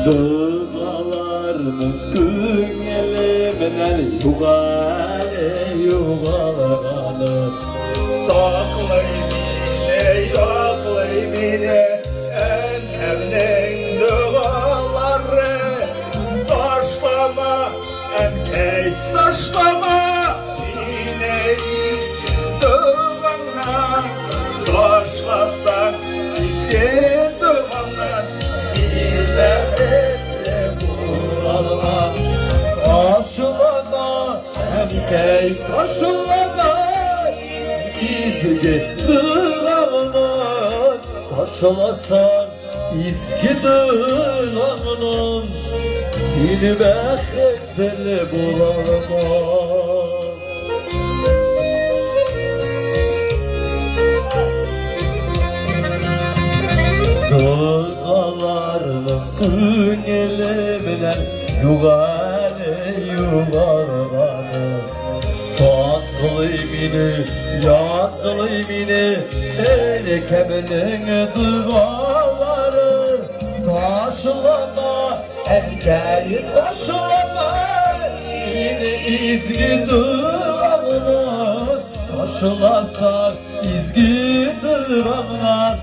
Dağlarını küngelimden yuğalanır Saklay mine enhemden dağları Taşlama enkey taşlama yine dağına Taşlasan işte dağına bize Alma taşlama enkey taşlama İzgi dağının taşlasan İzgi dağının yine bekleteli bulamam Dağlarının küngelimden yuvarlanır Yatlıymini Erkemenin duvarları Taşlama erkeği taşlama Yine izgi duvarlar Taşlasan izgi duvarlar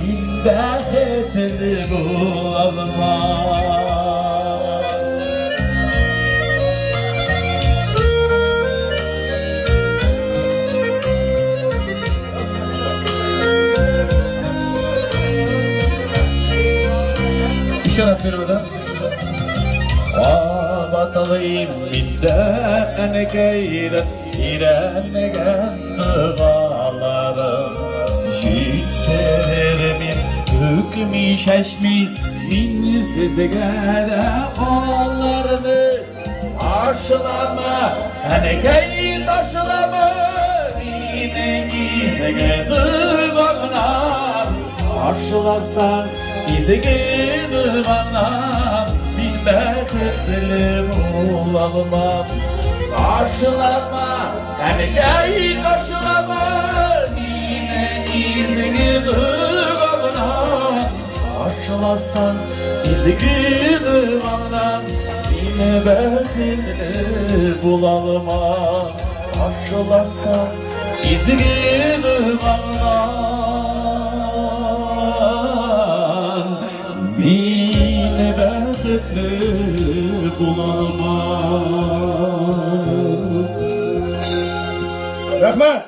İmbeteli bulamaz İşaret vermeden Batalıyım minden geyren İremegen dağlarım Şişlerimin hükmü şeşmi Minsiz gede onlarını Aşılama Enegey taşılama Minsiz gede bağına Aşılasan İzgini bana bilmekle bulamam Karşılama yani gel karşılama Yine izgini bana Karşılasan izgini bana Yine bekle bulamam Karşılasan izgini bana Bine bekletli bulamam Rahman!